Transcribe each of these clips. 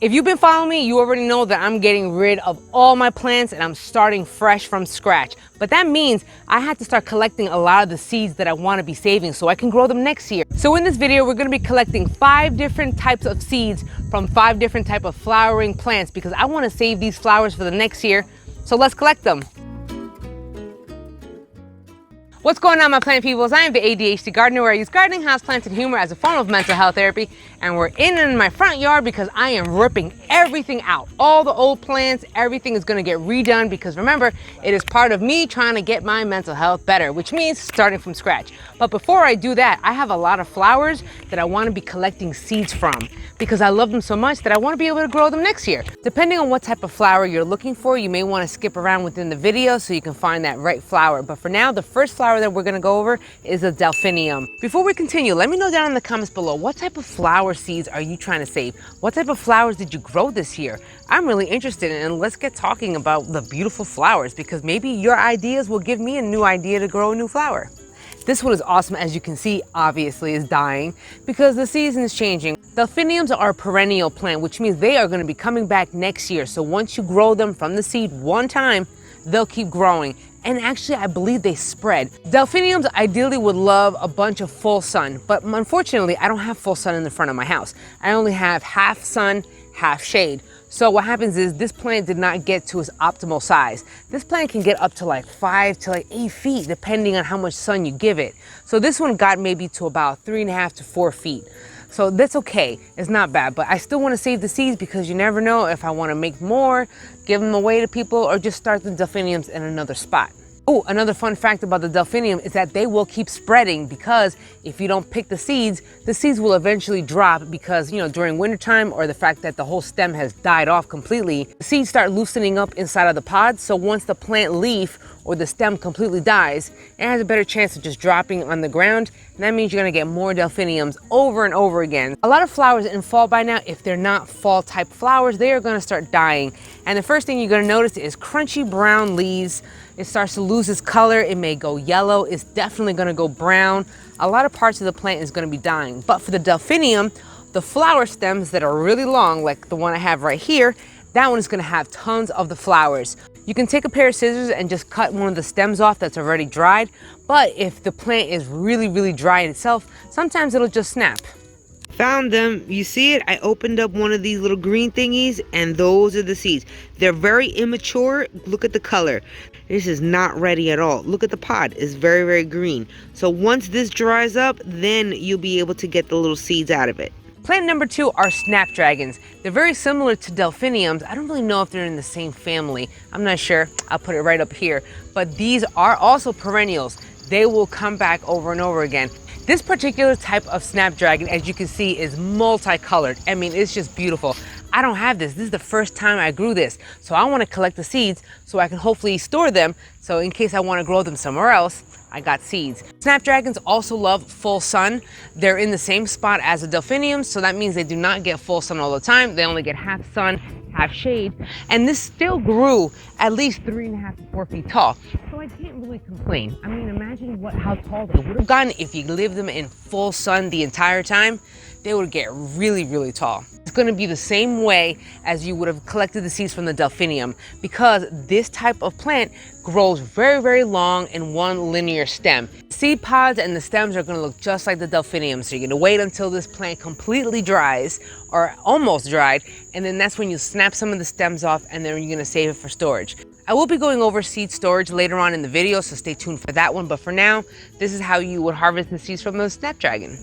If you've been following me, you already know that I'm getting rid of all my plants and I'm starting fresh from scratch. But that means I have to start collecting a lot of the seeds that I want to be saving so I can grow them next year. So in this video, we're going to be collecting 5 different types of seeds from 5 different types of flowering plants because I want to save these flowers for the next year. So let's collect them. What's going on, my plant peoples? I am the ADHD gardener where I use gardening, houseplants, and humor as a form of mental health therapy. And we're in my front yard because I am ripping everything out. All the old plants, everything is gonna get redone because remember, it is part of me trying to get my mental health better, which means starting from scratch. But before I do that, I have a lot of flowers that I wanna be collecting seeds from because I love them so much that I wanna be able to grow them next year. Depending on what type of flower you're looking for, you may wanna skip around within the video so you can find that right flower. But for now, the first flower that we're gonna go over is a delphinium. Before we continue, let me know down in the comments below, what type of flower seeds are you trying to save? What type of flowers did you grow this year? I'm really interested in, and let's get talking about the beautiful flowers because maybe your ideas will give me a new idea to grow a new flower. This one is awesome. As you can see, obviously is dying because the season is changing. Delphiniums are a perennial plant, which means they are going to be coming back next year. So once you grow them from the seed one time, they'll keep growing. And actually, I believe they spread. Delphiniums ideally would love a bunch of full sun, but unfortunately, I don't have full sun in the front of my house. I only have half sun, half shade. So what happens is this plant did not get to its optimal size. This plant can get up to like 5 to 8 feet, depending on how much sun you give it. So this one got maybe to about 3.5 to 4 feet. So that's okay, it's not bad, but I still want to save the seeds because you never know if I want to make more, give them away to people, or just start the delphiniums in another spot. Oh, another fun fact about the delphinium is that they will keep spreading because if you don't pick the seeds will eventually drop because, during wintertime or the fact that the whole stem has died off completely, the seeds start loosening up inside of the pod. So once the plant leaf or the stem completely dies, it has a better chance of just dropping on the ground. And that means you're gonna get more delphiniums over and over again. A lot of flowers in fall by now, if they're not fall type flowers, they are gonna start dying. And the first thing you're gonna notice is crunchy brown leaves. It starts to lose its color. It may go yellow. It's definitely gonna go brown. A lot of parts of the plant is gonna be dying. But for the delphinium, the flower stems that are really long, like the one I have right here, that one is gonna have tons of the flowers. You can take a pair of scissors and just cut one of the stems off that's already dried. But if the plant is really, really dry in itself, sometimes it'll just snap. Found them. You see it? I opened up one of these little green thingies and those are the seeds. They're very immature. Look at the color. This is not ready at all. Look at the pod. It's very, very green. So once this dries up, then you'll be able to get the little seeds out of it. Plant number 2 are snapdragons. They're very similar to delphiniums. I don't really know if they're in the same family. I'm not sure. I'll put it right up here. But these are also perennials. They will come back over and over again. This particular type of snapdragon, as you can see, is multicolored. I mean, it's just beautiful. I don't have this. This is the first time I grew this. So I want to collect the seeds so I can hopefully store them. So in case I want to grow them somewhere else, I got seeds. Snapdragons also love full sun. They're in the same spot as the delphiniums, so that means they do not get full sun all the time. They only get half sun, half shade. And this still grew at least 3.5 to 4 feet tall. So I can't really complain. I mean, imagine how tall they would have gotten if you lived them in full sun the entire time. They would get really, really tall. It's going to be the same way as you would have collected the seeds from the delphinium because this type of plant grows very, very long in one linear stem. Seed pods and the stems are going to look just like the delphinium. So you're going to wait until this plant completely dries or almost dried, and then that's when you snap some of the stems off and then you're going to save it for storage. I will be going over seed storage later on in the video, so stay tuned for that one. But for now, this is how you would harvest the seeds from the snapdragon.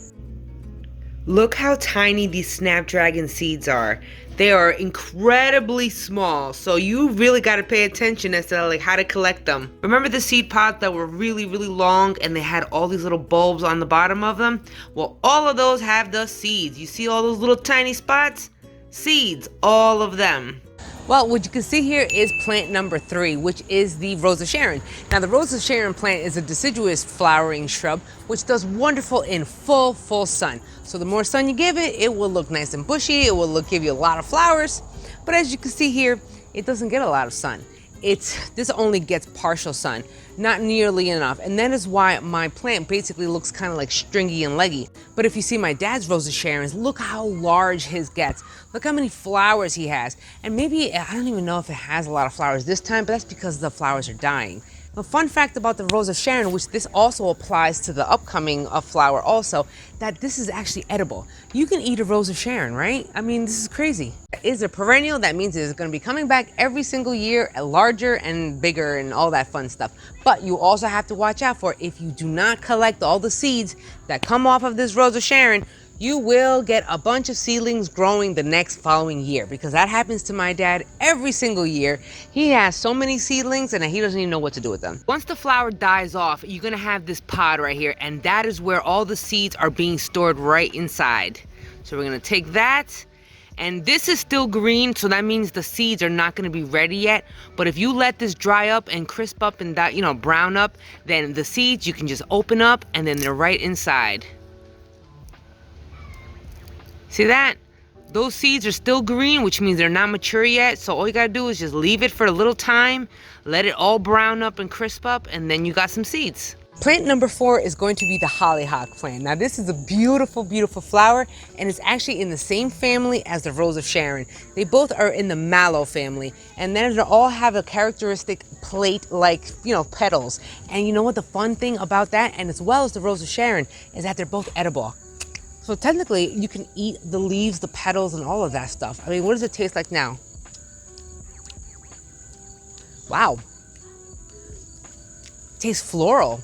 Look how tiny these snapdragon seeds are. They are incredibly small, so you really got to pay attention as to how to collect them. Remember the seed pods that were really, really long and they had all these little bulbs on the bottom of them? Well, all of those have the seeds. You see all those little tiny spots? Seeds, all of them. Well, what you can see here is plant number 3, which is the Rose of Sharon. Now, the Rose of Sharon plant is a deciduous flowering shrub, which does wonderful in full sun. So the more sun you give it, it will look nice and bushy. It will give you a lot of flowers. But as you can see here, it doesn't get a lot of sun. this only gets partial sun, not nearly enough. And that is why my plant basically looks kind of like stringy and leggy. But if you see my dad's Rose of Sharon's, look how large his gets. Look how many flowers he has. And maybe, I don't even know if it has a lot of flowers this time, but that's because the flowers are dying. A fun fact about the Rose of Sharon, which this also applies to the upcoming flower also, that this is actually edible. You can eat a Rose of Sharon, right? I mean, this is crazy. It is a perennial. That means it's going to be coming back every single year, larger and bigger and all that fun stuff. But you also have to watch out for, if you do not collect all the seeds that come off of this Rose of Sharon, you will get a bunch of seedlings growing the next following year, because that happens to my dad every single year. He has so many seedlings and he doesn't even know what to do with them. Once the flower dies off, you're gonna have this pod right here, and that is where all the seeds are being stored right inside. So we're gonna take that, and this is still green, so that means the seeds are not gonna be ready yet. But if you let this dry up and crisp up and that, brown up, then the seeds you can just open up and then they're right inside. See that? Those seeds are still green, which means they're not mature yet. So all you gotta do is just leave it for a little time, let it all brown up and crisp up, and then you got some seeds. Plant number 4 is going to be the hollyhock plant. Now this is a beautiful, beautiful flower, and it's actually in the same family as the Rose of Sharon. They both are in the mallow family, and then they all have a characteristic plate-like, petals. And you know what the fun thing about that, and as well as the Rose of Sharon, is that they're both edible. So technically, you can eat the leaves, the petals, and all of that stuff. I mean, what does it taste like now? Wow. It tastes floral.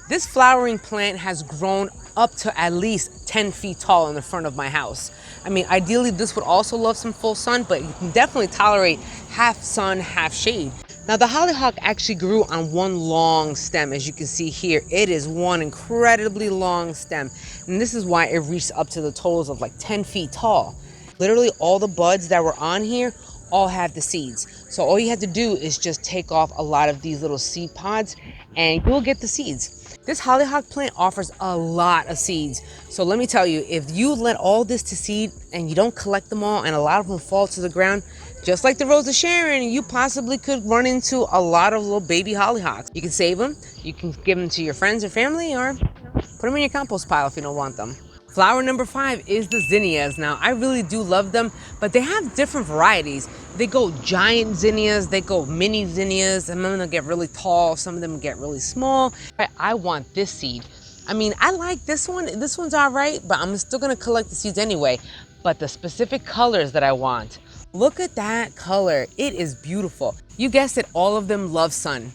This flowering plant has grown up to at least 10 feet tall in the front of my house. I mean, ideally, this would also love some full sun, but you can definitely tolerate half sun, half shade. Now the hollyhock actually grew on one long stem, as you can see here. It is one incredibly long stem, and this is why it reached up to the totals of like 10 feet tall. Literally all the buds that were on here all have the seeds. So all you have to do is just take off a lot of these little seed pods and you'll get the seeds. This hollyhock plant offers a lot of seeds. So let me tell you, if you let all this to seed and you don't collect them all and a lot of them fall to the ground, just like the Rose of Sharon, you possibly could run into a lot of little baby hollyhocks. You can save them, you can give them to your friends or family, or put them in your compost pile if you don't want them. Flower number 5 is the zinnias. Now, I really do love them, but they have different varieties. They go giant zinnias, they go mini zinnias, some of them get really tall, some of them get really small. I want this seed. I mean, I like this one. This one's all right, but I'm still gonna collect the seeds anyway. But the specific colors that I want, look at that color. It is beautiful. You guessed it, all of them love sun.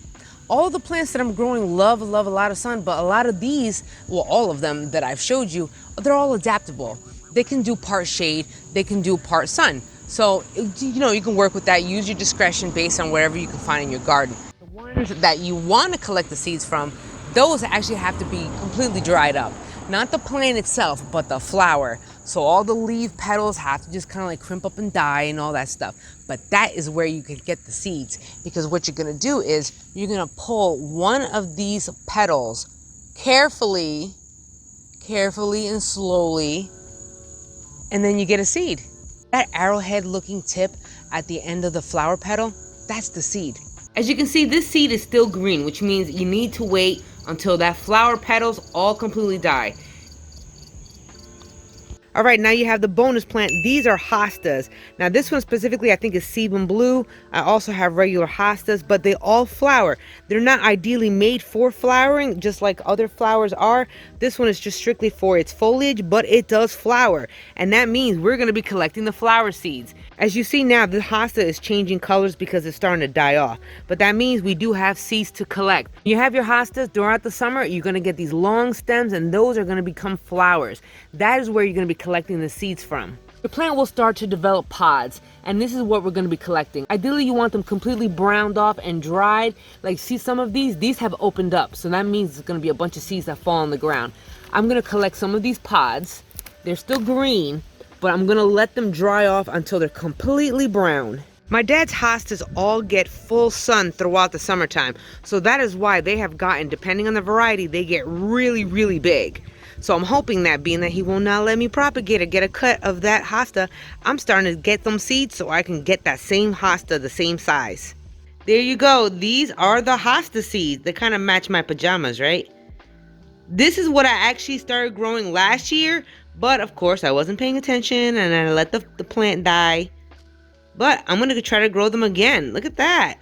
All the plants that I'm growing love a lot of sun, but a lot of these, well, all of them that I've showed you, they're all adaptable. They can do part shade, they can do part sun. So, you can work with that. Use your discretion based on whatever you can find in your garden. The ones that you want to collect the seeds from, those actually have to be completely dried up. Not the plant itself, but the flower. So all the leaf petals have to just kind of like crimp up and die and all that stuff. But that is where you could get the seeds, because what you're gonna do is you're gonna pull one of these petals carefully and slowly, and then you get a seed. That arrowhead looking tip at the end of the flower petal, that's the seed. As you can see, this seed is still green, which means you need to wait until that flower petals all completely die. All right, now you have the bonus plant. These are hostas. Now this one specifically I think is sebum blue. I also have regular hostas, but they all flower. They're not ideally made for flowering, just like other flowers are. This one is just strictly for its foliage, but it does flower. And that means we're gonna be collecting the flower seeds. As you see now, the hosta is changing colors because it's starting to die off. But that means we do have seeds to collect. You have your hostas throughout the summer, you're gonna get these long stems, and those are gonna become flowers. That is where you're gonna be collecting the seeds from. The plant will start to develop pods, and this is what we're going to be collecting. Ideally, you want them completely browned off and dried. Like, see some of these have opened up, so that means there's going to be a bunch of seeds that fall on the ground. I'm going to collect some of these pods. They're still green, but I'm going to let them dry off until they're completely brown. My dad's hostas all get full sun throughout the summertime, so that is why they have gotten, depending on the variety, they get really, really big. So I'm hoping that, being that he will not let me propagate or get a cut of that hosta, I'm starting to get them seeds so I can get that same hosta the same size. There you go. These are the hosta seeds. They kind of match my pajamas, right? This is what I actually started growing last year, but of course I wasn't paying attention and I let the plant die. But I'm gonna try to grow them again. Look at that.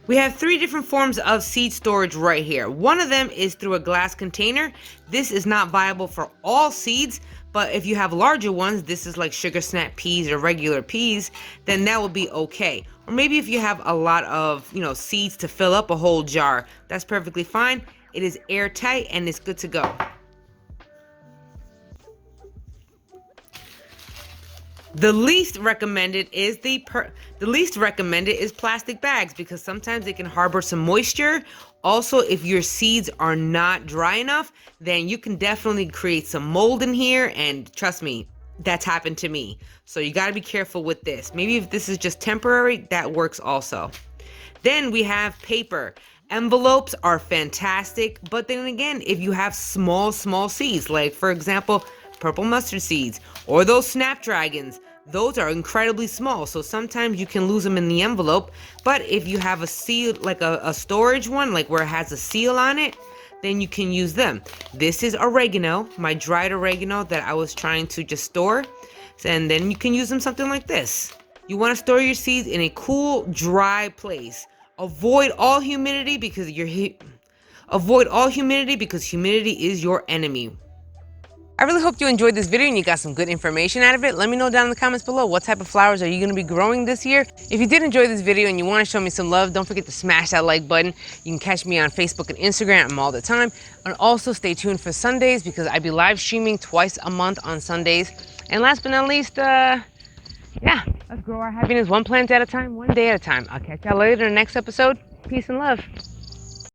We have 3 different forms of seed storage right here. One of them is through a glass container. This is not viable for all seeds, but if you have larger ones, this is like sugar snap peas or regular peas, then that will be okay. Or maybe if you have a lot of, seeds to fill up a whole jar, that's perfectly fine. It is airtight and it's good to go. The least recommended is plastic bags because sometimes they can harbor some moisture. Also, if your seeds are not dry enough, then you can definitely create some mold in here, and trust me, that's happened to me. So you got to be careful with this. Maybe if this is just temporary, that works also. Then we have paper. Envelopes are fantastic, but then again, if you have small seeds, like for example, purple mustard seeds or those Snapdragons, those are incredibly small, so sometimes you can lose them in the envelope. But if you have a seal, like a storage one, like where it has a seal on it, then you can use them. This is oregano, my dried oregano that I was trying to just store, and then you can use them something like this. You want to store your seeds in a cool, dry place. Avoid all humidity because humidity is your enemy. I really hope you enjoyed this video and you got some good information out of it. Let me know down in the comments below what type of flowers are you going to be growing this year. If you did enjoy this video and you want to show me some love, don't forget to smash that like button. You can catch me on Facebook and Instagram all the time. And also stay tuned for Sundays because I be live streaming twice a month on Sundays. And last but not least, let's grow our happiness one plant at a time, one day at a time. I'll catch y'all later in the next episode. Peace and love.